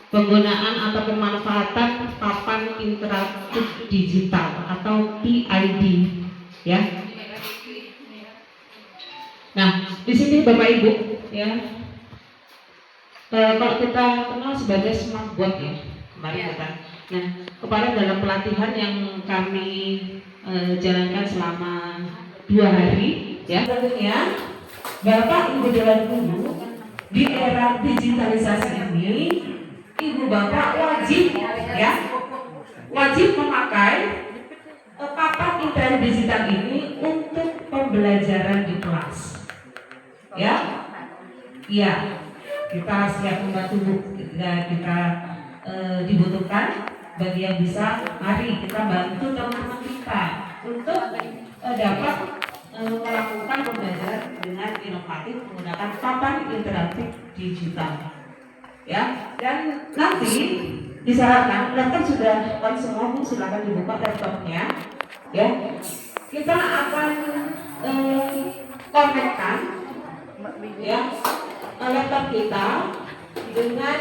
penggunaan atau pemanfaatan papan interaktif digital atau PID, ya. Nah, di sini Bapak Ibu, ya, kalau kita kenal sebagai smartboard, ya, kemarin kita. Nah, kemarin dalam pelatihan yang kami jalankan selama 2 hari, ya, tentunya Bapak Ibu Dewan Guru di era digitalisasi ini, Ibu Bapak wajib, ya, wajib memakai papan interaktif digital ini untuk pembelajaran di kelas. Ya, iya, kita siap membantu ketika kita dibutuhkan. Bagi yang bisa, mari kita bantu teman-teman kita untuk dapat melakukan pembelajaran dengan inovatif menggunakan papan interaktif digital. Ya, dan nanti disarankan laptop sudah on semua, Bu, silakan dibuka laptopnya. Ya, kita akan konekkan, ya, laptop kita dengan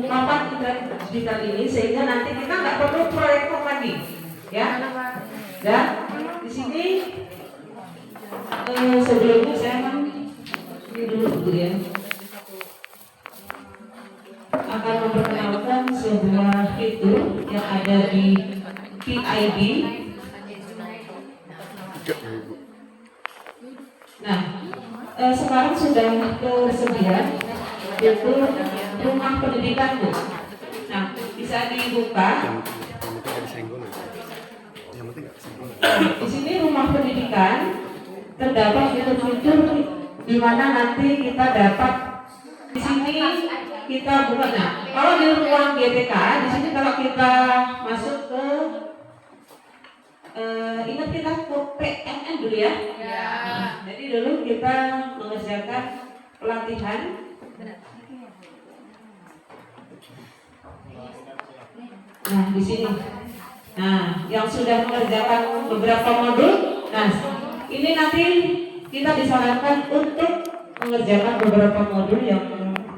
papan interaktif digital ini, sehingga nanti kita nggak perlu proyektor lagi, ya. Dan di sini sebelumnya saya ini dulu, ya, akan memperkenalkan sebuah fitur yang ada di PID. Nah, sekarang sudah tersedia yaitu rumah pendidikan, Bu. Nah, bisa dibuka. Di sini rumah pendidikan terdapat fitur-fitur di mana nanti kita dapat di sini kita buka. Nah, kalau di ruang GTK di sini kalau kita masuk ke ingat kita ke PNN dulu, ya. Nah, jadi dulu kita mengerjakan pelatihan. Nah, di sini. Nah, yang sudah mengerjakan beberapa modul, nah ini nanti kita disarankan untuk mengerjakan beberapa modul yang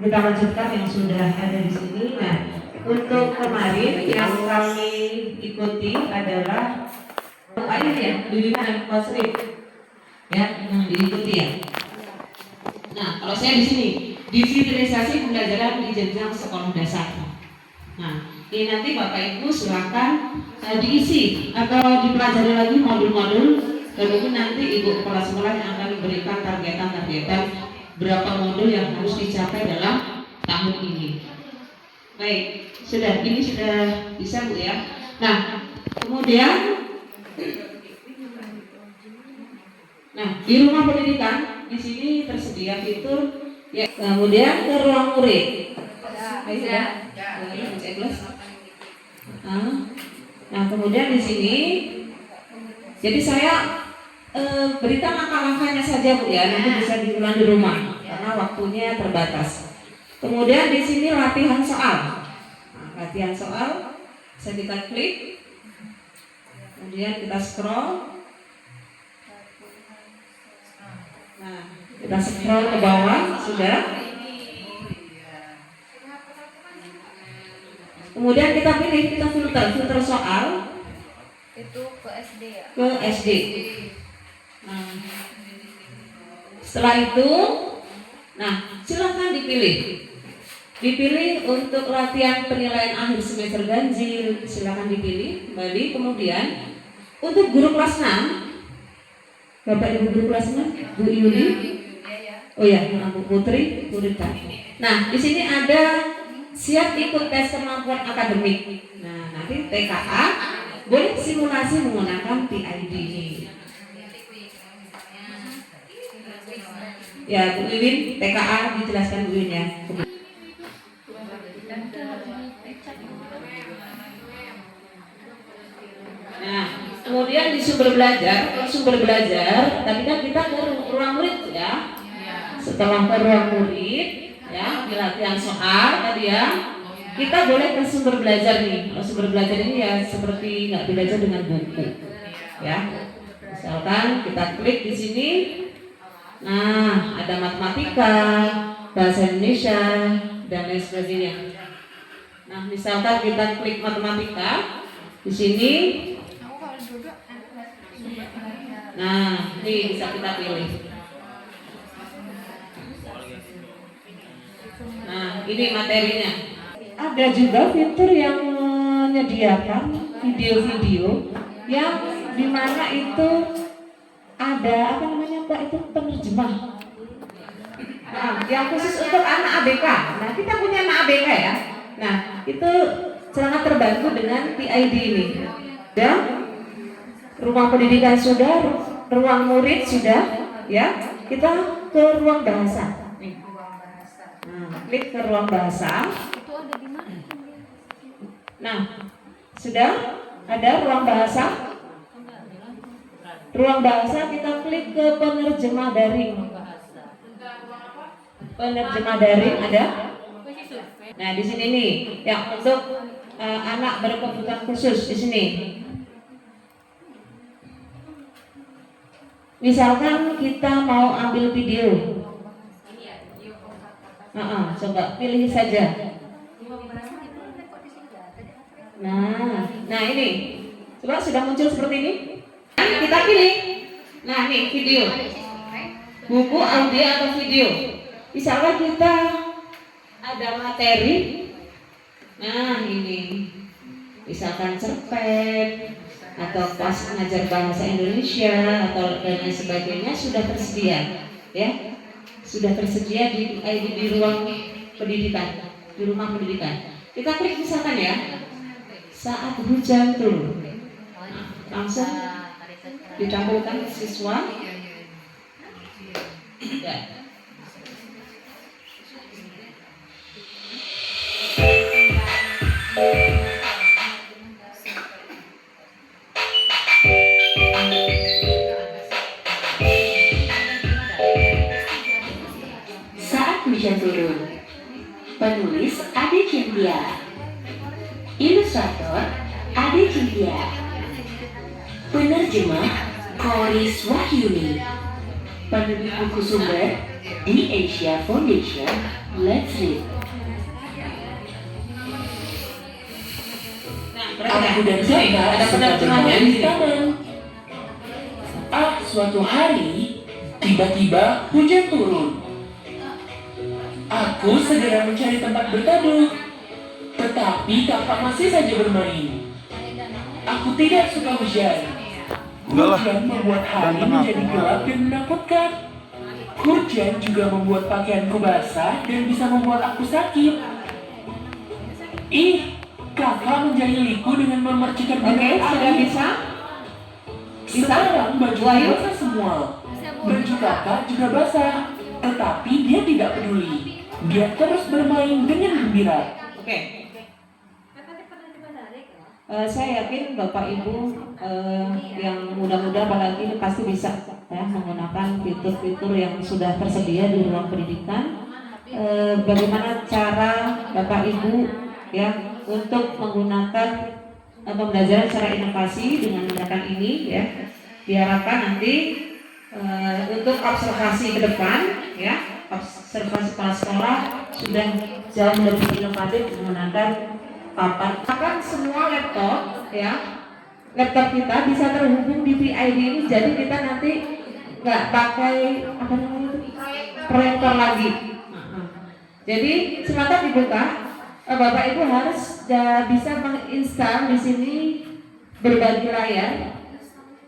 kita lanjutkan yang sudah ada di sini. Nah, untuk kemarin yang kami ikuti adalah ini, ya, bimbingan konseling, ya, yang diikuti, ya. Nah, kalau saya di sini digitalisasi pembelajaran di jenjang sekolah dasar. Nah, ini nanti Bapak Ibu silakan diisi atau dipelajari lagi modul-modul. Kemudian nanti Ibu kepala sekolah yang akan memberikan targetan berapa modul yang harus dicapai dalam tahun ini. Baik, ini sudah bisa, Bu, ya. Nah, kemudian, nah, di rumah pendidikan di sini tersedia fitur, ya. Kemudian ke ruang murid. Nah, kemudian di sini, jadi saya berikan langkah-langkahnya saja, Bu, ya. Nanti bisa diulang di rumah karena waktunya terbatas. Kemudian di sini latihan soal. Nah, latihan soal, bisa kita klik, kemudian kita scroll. Nah, kita scroll ke bawah, sudah. Kemudian kita pilih, kita filter soal. Itu ke SD, ya? Ke SD. Nah, setelah itu, nah, silakan dipilih untuk latihan penilaian akhir semester ganjil, silakan dipilih kembali. Kemudian untuk guru kelas 6, Bapak Ibu guru kelas 6, Bu Yuli, oh ya, Bu Putri, Bu Rita. Nah, di sini ada siap ikut tes kemampuan akademik. Nah, nanti TKA boleh simulasi menggunakan PID ini. Ya, Bu Iwin, TKA dijelaskan Bu Iwin, ya. Nah, kemudian di sumber belajar, tadi kan kita ke ruang murid, ya. Setelah ke ruang murid, ya, di latihan soal tadi, ya, kita boleh ke sumber belajar nih. Kalau sumber belajar ini, ya, seperti nggak belajar dengan buku, ya. Misalkan kita klik di sini, Nah, ada matematika, bahasa Indonesia, dan lain sebagainya. Nah, misalkan kita klik matematika di sini. Nah, ini bisa kita pilih. Nah, ini materinya. Ada juga fitur yang menyediakan video-video yang dimana itu ada apa namanya Pak itu penerjemah. Nah, yang khusus untuk anak ABK. Nah, kita punya anak ABK ya. Nah, itu sangat terbantu dengan PID ini. Ya, rumah pendidikan sudah, ruang murid sudah, ya. Kita ke ruang bahasa. Nah, klik ke ruang bahasa. Itu ada di mana? Nah, sudah ada ruang bahasa. Ruang bahasa kita klik ke penerjemah daring. Penerjemah daring ada. Nah, di sini nih yang untuk anak berkebutuhan khusus di sini. Misalkan kita mau ambil video. Coba pilih saja. Nah ini, coba sudah muncul seperti ini. Kita pilih. Nah nih video, buku, audio atau video. Misalkan kita ada materi. Nah ini, misalkan cerpen atau pas mengajar bahasa Indonesia atau dan lain sebagainya sudah tersedia, ya, sudah tersedia di ruang pendidikan, di rumah pendidikan. Kita klik misalkan ya, saat hujan turun, langsung ditampilkan siswa. Ya. Saat hujan turun. Penulis Ade Cynthia. Ilustrator Ade Cynthia. Penerjemah Koris Wahyuni. Penerbit buku sumber di Asia Foundation. Let's read. Aku dan Zaka ada suka penerjemahnya bermain di di sini. taman. Suatu hari, tiba-tiba hujan turun. Aku segera mencari tempat berteduh, tetapi kakak masih saja bermain. Aku tidak suka hujan. Hujan membuat hari menjadi gelap dan menakutkan. Hujan juga membuat pakaianku basah dan bisa membuat aku sakit. Kakak menjahiliku dengan memercikan Oke, sudah bisa? Sekarang baju Wahyu? basah semua. Baju kakak juga basah, tetapi dia tidak peduli. Dia terus bermain dengan gembira. Oke. Saya yakin Bapak Ibu yang muda-muda apalagi pasti bisa ya menggunakan fitur-fitur yang sudah tersedia di ruang pendidikan. Bagaimana cara Bapak Ibu ya untuk menggunakan pembelajaran secara inovasi dengan menggunakan ini ya. Diharapkan nanti untuk observasi ke depan ya, observasi kepala sekolah sudah jauh lebih inovatif menggunakan papan. Bahkan semua laptop ya, laptop kita bisa terhubung di PID ini, jadi kita nanti nggak pakai apa namanya itu proyektor lagi. Jadi silakan dibuka. Bapak Ibu harus bisa menginstal di sini berbagi layar.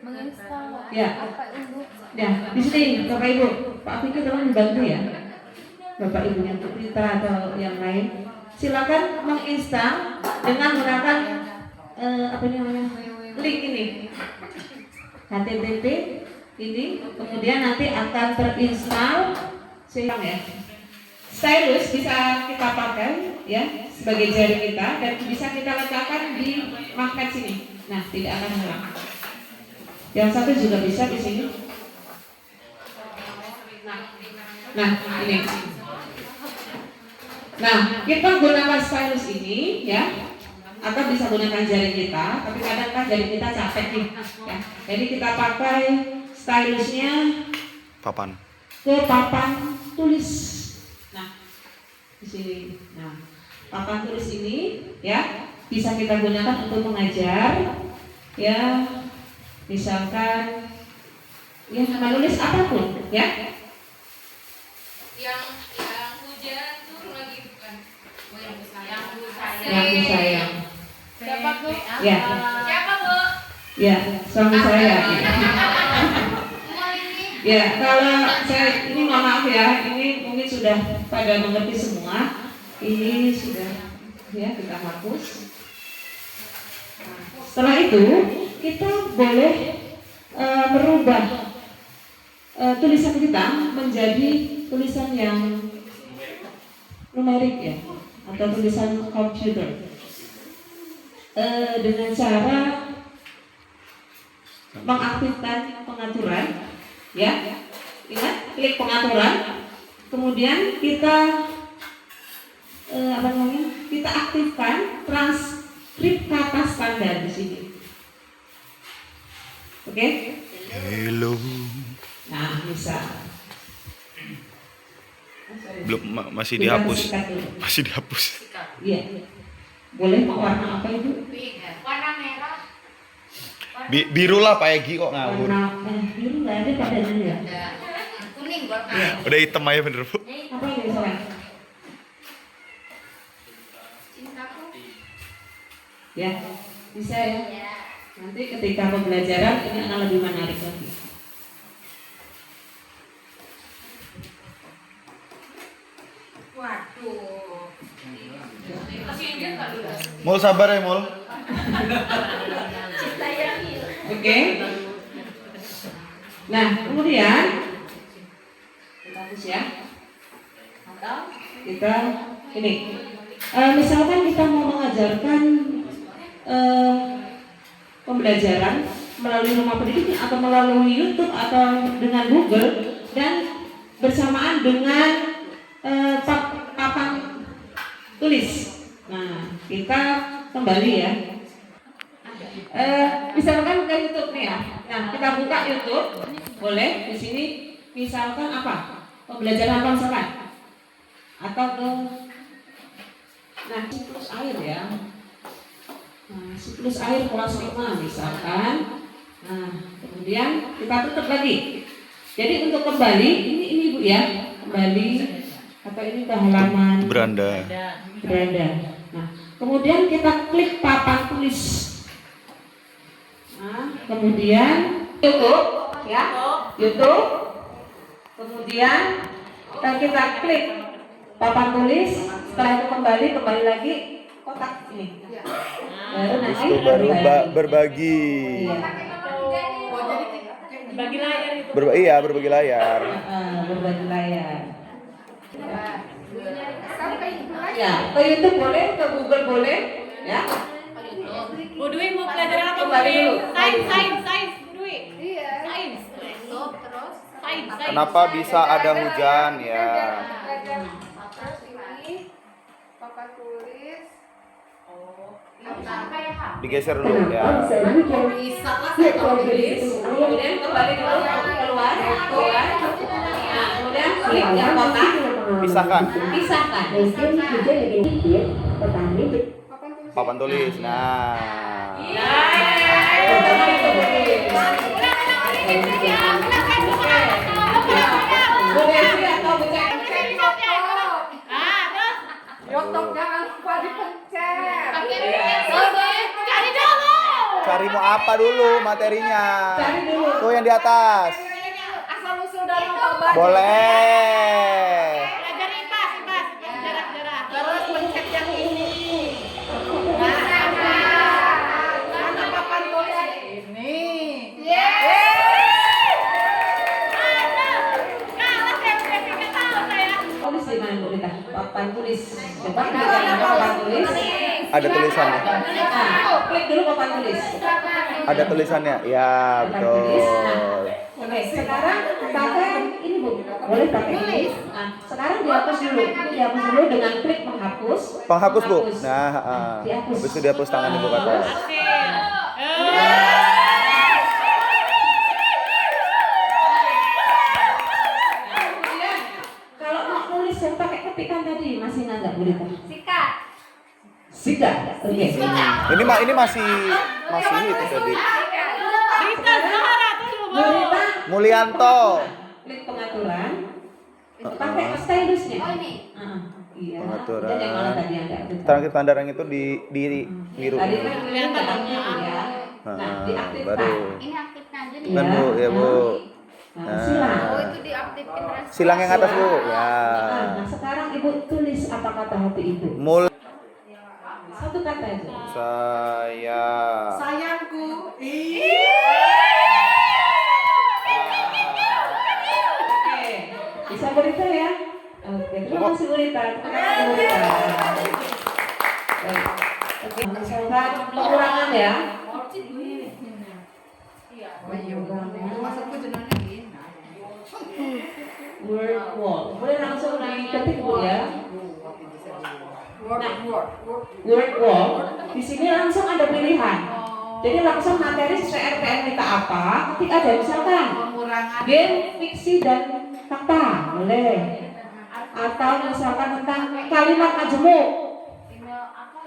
Menginstal. Ya. Apa Ibu? Ya, di sini Bapak Ibu, Pak Fikri tolong dibantu ya. Bapak Ibu yang berita atau yang lain, silakan menginstal dengan menggunakan apa namanya link ini, HTTP ini, kemudian nanti akan terinstall ya. Stylus bisa kita pakai ya sebagai jari kita dan bisa kita letakkan di magnet sini. Nah, tidak akan hilang. Yang satu juga bisa di sini. Nah, ini. Nah, kita gunakan stylus ini ya, atau bisa gunakan jari kita, tapi kadang kan jari kita capek nih ya. Jadi kita pakai stylusnya papan. ke papan tulis. Nah, di sini. Nah, papan tulis ini ya bisa kita gunakan untuk mengajar, ya, misalkan ya menulis apapun, ya. Yang hujan tuh lagi bukan. Oh, yang Yang sayang. Siapa tuh? Ya. Siapa Bu? Ya, suami saya. Ya, kalau saya ini mohon maaf ya, ini mungkin sudah pada mengerti semua. Ini sudah ya kita hapus. Nah, setelah itu kita boleh merubah tulisan kita menjadi tulisan yang numerik ya, atau tulisan komputer dengan cara mengaktifkan pengaturan, ya. Ingat, klik pengaturan, kemudian kita kita aktifkan transkrip kata standar di sini. Oke? Hello. Nah, bisa. Belum masih Kita dihapus. sikat dulu. Masih dihapus. Iya. Boleh mau warna apa itu? Warna merah. Biru lah Pak Egi kok ngawur. Warna biru nggak ada padanya ya? Kuning gua. Udah hitam aja bener Bu. Apa ini misalnya? Cintaku. Ya, bisa ya. Nanti ketika pembelajaran ini akan lebih menarik lagi. Waduh. Kasihin dia enggak dulu. Mul sabar ya Mul. Cinta yang hilang. Oke. Nah, kemudian kita hapus ya. Atau kita ini. Misalkan kita mau mengajarkan pembelajaran melalui rumah pendidik atau melalui YouTube atau dengan Google dan bersamaan dengan papan tulis. Nah, kita kembali ya. Misalkan ke YouTube nih ya. Nah, kita buka YouTube, boleh di sini. Misalkan apa? Pembelajaran apa misalkan? Atau ke siklus air ya. Nah, siklus air kelas 5 misalkan. Nah, kemudian kita tutup lagi. Jadi untuk kembali ini Bu ya, kembali atau ini ke halaman Beranda. Nah, kemudian kita klik papan tulis. Nah, kemudian YouTube ya, YouTube. Kemudian kita klik papan tulis. Setelah itu kembali lagi kotak ini. Baru nanti Berbagi. Iya. Bagi layar itu. Berbagi layar. Berbagi layar. Sampai Ya, ke YouTube boleh, ke Google boleh, ya. Bu Dwi mau pelajaran apa Bu Kembali Dwi? dulu. Sains Bu Dwi. Iya. Sains. Terus Sains. Kenapa bisa ada hujan ya? terus ini papan tulis. Apa ya, Kak? Digeser dulu ya. Bisa lah saya tulis. Kemudian kembali dulu keluar. Nah, kemudian klik yang kotak, Pisahkan. pisahkan. Papan tulis. Nah. YouTube jangan lupa dipencet. Cari dulu. Cari mau apa dulu materinya? Cari dulu. Tuh yang di atas. Asal usul dan nomor. Boleh. Belajar IPA. Jarak. Terus pencet yang ini. Mana papan tulis ini? Kalah saya udah tahu saya. Tulis di mana Bu Rita? Papan tulis. Coba klik yang papan tulis. Ada tulisannya. Nah, klik dulu papan tulis. Ada tulisannya. Ya, betul. Oke, sekarang pakai ini Bu. Boleh pakai ini. Nah, sekarang dihapus dulu. Ini dihapus dulu dengan klik menghapus. Penghapus, Bu. Nah, Dihapus. habis itu dihapus tangan Ibu kata. yang pakai ketikan tadi masih nggak Bu Rita? Sikat. Sikat. Oke. Ini masih itu tadi. Rita Zahara tuh Bu Rita Mulyanto. klik pengaturan. Itu pakai stylusnya. Oh ini. Iya. Pengaturan. Dan yang mana tadi yang nggak aktif? Terakhir tanda yang itu di biru. Tadi kan kelihatan aktif ya. Nah, diaktifkan. Baru. Ini aktifkan aja nih. Kan Bu, ya Bu. Nah, silang. Oh itu diaktifkan terus. Silang yang atas Bu. Ya. Nah, sekarang Ibu tulis apa kata hati Ibu. Mul Satu kata aja. saya. Sayangku. Oke. Bisa Bu Rita ya? Oke, terima kasih Bu Rita. Terima kasih Bu Rita. Baik. Oke, misalkan pengurangan ya. Masukku jenenge iki. Word wall. Boleh langsung diketik Bu ya. Word wall. Di sini langsung ada pilihan. Jadi langsung materi sesuai RPM kita apa. Ketik aja misalkan Pengurangan. game, fiksi dan fakta. Boleh. Atau misalkan tentang kalimat majemuk.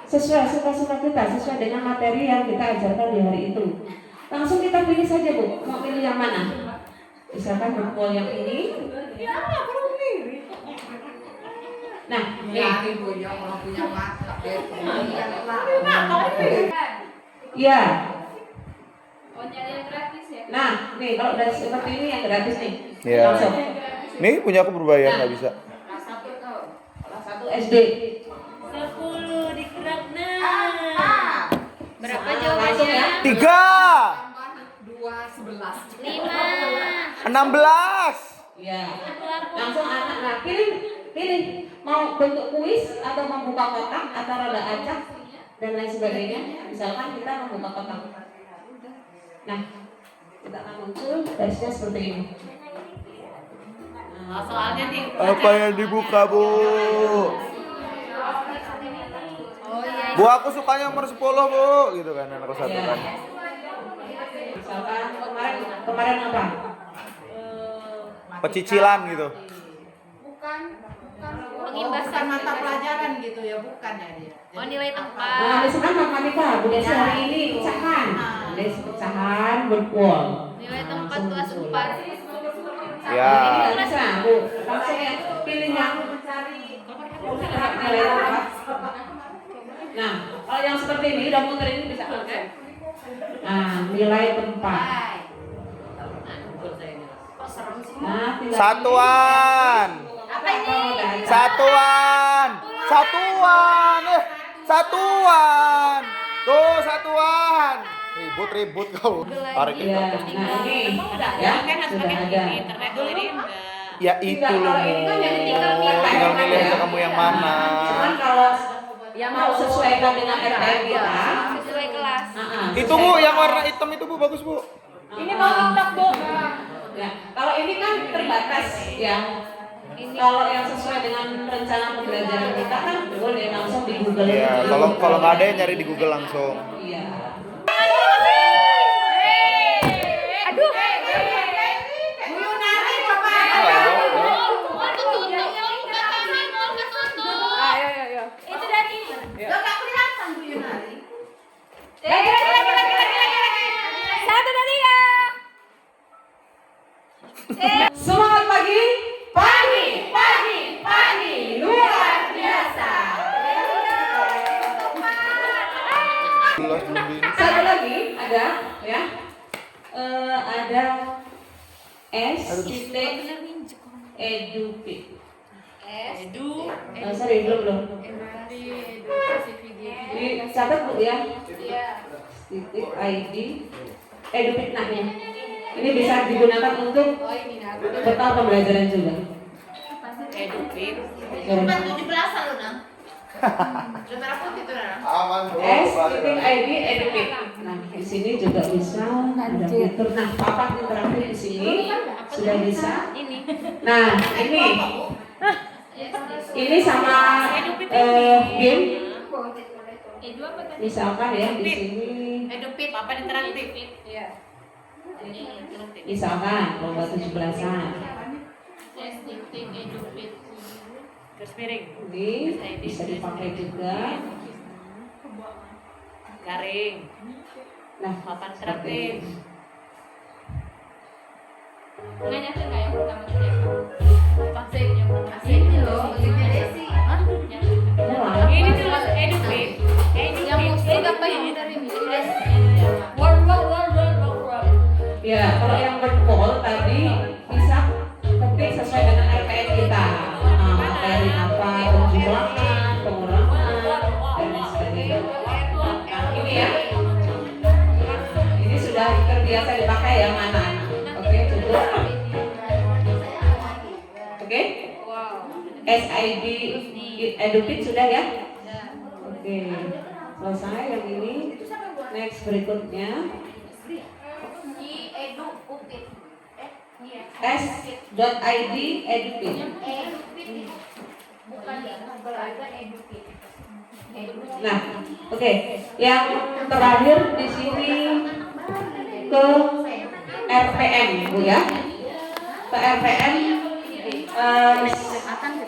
Sesuai suka-suka kita, sesuai dengan materi yang kita ajarkan di hari itu. Langsung kita pilih saja Bu, mau pilih yang mana? Misalkan word yang ini. Nah, Ya, nih. ibu yang orang punya mata. Yang lah. Iya. Oh nyari yang gratis ya. Nah, nih kalau udah seperti ini yang gratis nih. Iya. Langsung. Nih punya aku berbayar nggak bisa. Kelas 1 SD. 10 dikerap Berapa Langsung jawabannya? ya. 3, 2, 11. 5. 16. Iya. Langsung anak nah pilih mau bentuk kuis atau membuka kotak atau roda acak dan lain sebagainya. Misalkan kita membuka kotak. Nah, kita akan muncul dashnya seperti ini. Nah, Soalnya di Apa yang dibuka Bu? Oh iya. Bu aku sukanya nomor 10 Bu, gitu kan anak kelas 1 Iya. kan. Misalkan kemarin apa? Pecicilan gitu. Bukan Pengimbasan mata pelajaran gitu ya, bukan ya dia. Oh nilai Nah, tempat. misalkan matematika, Bu Desi hari ini pecahan. Desi pecahan berkual. Nilai tempat kelas 4. Ya. Ini nggak bisa, Bu. Langsung ya pilih yang nilai tempat. Nah, kalau yang seperti ini udah muter ini bisa pakai. Nah, nilai tempat. Nah, tinggal Satuan. Apa ini? Satuan. Satuan. Tuh satuan. Ribut kau. Tarik Iya, itu. nah ini ya sudah ada. Ya itu loh. Kalau ini kan yang Tinggal milih aja kamu yang mana. Cuman kalau yang mau sesuaikan dengan RPM kita, Sesuai kelas. Itu Bu, yang warna hitam itu Bu, bagus Bu. ini mau tetap Bu. Ya, kalau ini kan terbatas ya. Kalau yang sesuai dengan rencana pembelajaran kita kan boleh langsung di Google. Iya, kalau nggak ada ya nyari di Google langsung. Iya. Aduh. Itu dari. Lo nggak kelihatan Bu Yunari. Satu dari ya. Semangat pagi. Pagi. Luar biasa. Satu lagi ada ya. Ada S titik edupit. Sorry belum. Dicatat Bu ya. Titik ID edupit namanya. Ini bisa digunakan untuk bekal pembelajaran juga. Edupit. Ya. 17 lu nang. Udah merah putih tuh nang. Aman Bu. S titik ID edupit. Nah di sini juga bisa ada fitur. Nah papan interaktif di sini sudah bisa. Ini. Nah ini sama game. Edu apa tadi? Misalkan ya di sini. Edupit. Papan interaktif. Iya. Ini interaktif. Misalkan lomba 17-an. Edupit. Garis miring. Ini bisa dipakai juga. Garing. Nah, Papan interaktif. Nggak nyata nggak yang pertama tadi? Pasif yang Ini loh, ini Desi. Hah? Ini tulis educate. Yang musik apa yang dari Desi? Word. ya kalau yang berpol tadi bisa ketik sesuai dengan RPM kita. Materi apa, pengulangan, dan lain sebagainya. Nah, ini ya. Ini sudah terbiasa dipakai ya mana? Oke, cukup. Oke. SID Edupit sudah ya? Oke. Selesai yang ini. Next berikutnya. S.id Edupit. Nah, oke. Yang terakhir di sini ke RPM, Bu ya. Ke RPM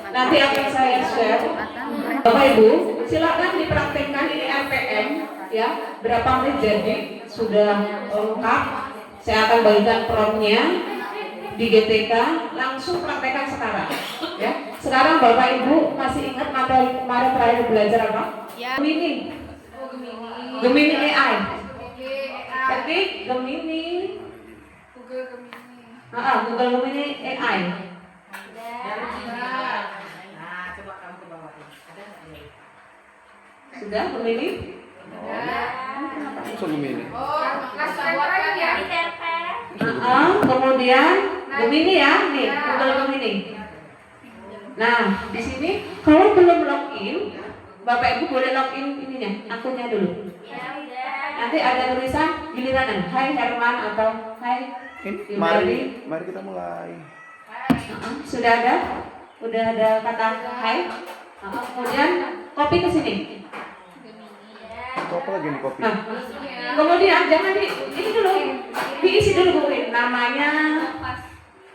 nanti akan saya share. Bapak Ibu, silakan dipraktekkan ini RPM ya. Berapa menit jadi sudah lengkap. Saya akan bagikan promnya di GTK, langsung praktekkan sekarang ya. Sekarang Bapak Ibu masih ingat materi kemarin terakhir belajar apa? Ya. Gemini. Gemini AI. Ketik Gemini. Google Gemini AI. Sudah Gemini? Langsung Gemini. Kemudian Gemini ya, nih Google Gemini. Nah, di sini kalau belum login, Bapak Ibu boleh login ininya, akunnya dulu. Nanti ada tulisan giliran, Hai Herman atau Hai Ini Yumari. mari kita mulai. Sudah ada? Udah ada kata Hai. Kemudian copy ke sini. Apa lagi nih kopi? Nah, kemudian jangan ini dulu, diisi dulu Bu Win. Namanya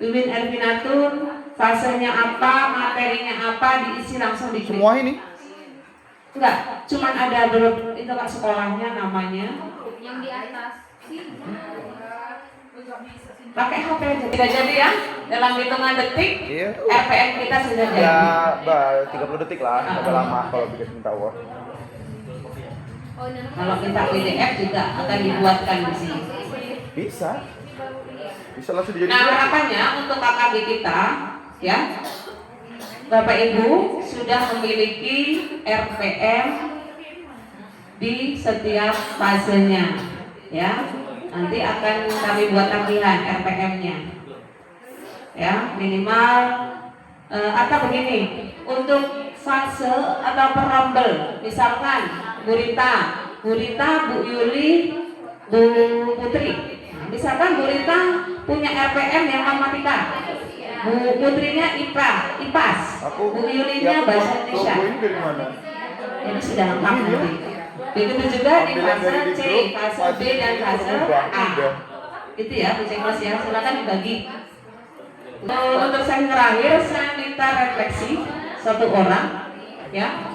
Wiwin Ervinatun, fasenya apa, materinya apa, diisi langsung di klik. Semua ini? Enggak, cuman ada belum itu Kak sekolahnya namanya. Yang di atas. Pakai HP aja. Tidak jadi ya, dalam hitungan detik Iya. RPM kita sudah jadi. Ya, 30 detik lah, agak lama kalau bikin minta Word. Kalau minta PDF juga akan dibuatkan di sini. Bisa. Bisa langsung dijadiin. Nah, harapannya untuk KKB kita ya, Bapak Ibu sudah memiliki RPM di setiap fasenya ya. Nanti akan kami buat tampilan RPM-nya ya, minimal atau begini, untuk fase atau perambel, misalkan Bu Rita, Bu Yuli, Bu Putri. Nah, misalkan Bu Rita punya RPM yang matematika, Bu Putrinya IPA, IPAS, Bu Yulinya bahasa Indonesia. Logo ini dari mana? Ini sudah lengkap nanti. Begitu juga di fase C, fase B dan fase A. Itu ya, Bu Cekos ya, silakan dibagi. Untuk sesi terakhir saya minta refleksi satu orang ya.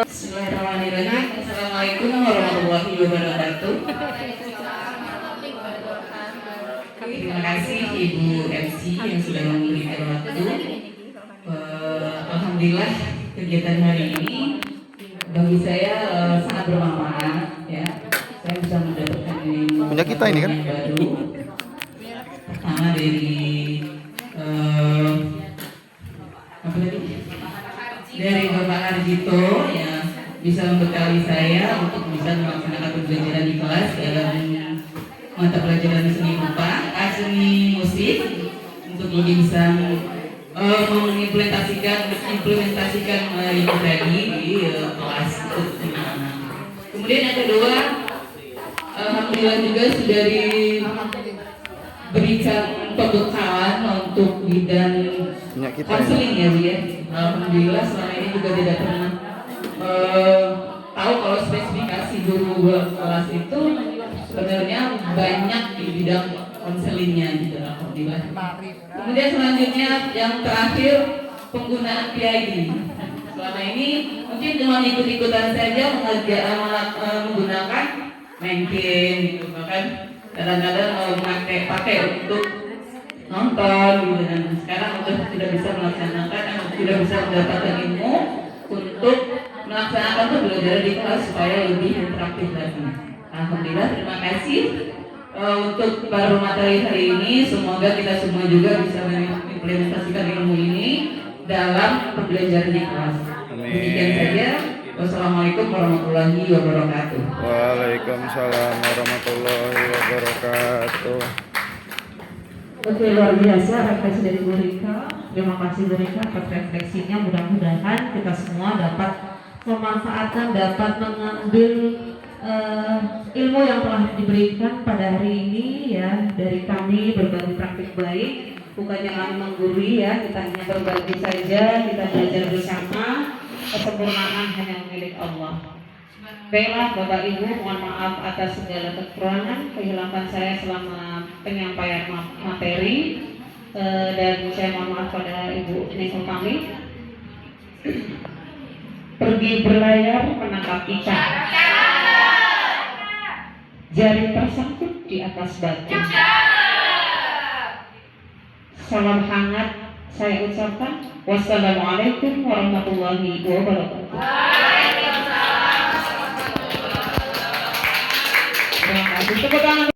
Bismillahirrahmanirrahim. Assalamualaikum warahmatullahi wabarakatuh. Terima kasih Ibu MC yang sudah memberikan waktu. Alhamdulillah kegiatan hari ini bagi saya sangat bermanfaat ya. Saya bisa mendapatkan ilmu Punya kita ini kan? yang baru. Pertama dari apa tadi? Dari Bapak Arjito ya, bisa membekali saya untuk bisa melaksanakan pembelajaran di kelas dalam mata pelajaran seni rupa, seni musik, untuk lebih bisa mengimplementasikan ilmu tadi di kelas itu. Kemudian yang kedua, alhamdulillah juga sudah diberikan pembekalan untuk bidang konseling ya Bu ya. Alhamdulillah selama ini juga tidak pernah tahu kalau spesifikasi guru kelas itu sebenarnya banyak di bidang konselingnya gitu. Alhamdulillah. Kemudian selanjutnya yang terakhir penggunaan PID. Selama ini mungkin cuma ikut-ikutan saja menggunakan main game gitu, bahkan kadang-kadang pakai untuk nonton gitu. Dan sekarang sudah bisa melaksanakan, sudah bisa mendapatkan ilmu untuk melaksanakan pembelajaran di kelas supaya lebih interaktif lagi. Alhamdulillah, terima kasih untuk baru materi hari ini. Semoga kita semua juga bisa mengimplementasikan ilmu ini dalam pembelajaran di kelas. Demikian saja. Wassalamualaikum warahmatullahi wabarakatuh. Waalaikumsalam warahmatullahi wabarakatuh. Oke, luar biasa refleksi dari Bu Rika. Terima kasih Bu Rika atas refleksinya. Mudah-mudahan kita semua dapat memanfaatkan, dapat mengambil ilmu yang telah diberikan pada hari ini ya, dari kami berbagi praktik baik. Bukannya kami menggurui ya, kita hanya berbagi saja, kita belajar bersama. Kesempurnaan hanya milik Allah. Baiklah Bapak Ibu, mohon maaf atas segala kekurangan, kehilangan saya selama penyampaian materi, dan saya mohon maaf pada Ibu Nicole kami. Pergi berlayar menangkap ikan, jari tersangkut di atas batu. Salam hangat saya ucapkan. Wassalamualaikum warahmatullahi wabarakatuh. Terima kasih. Tepuk tangan.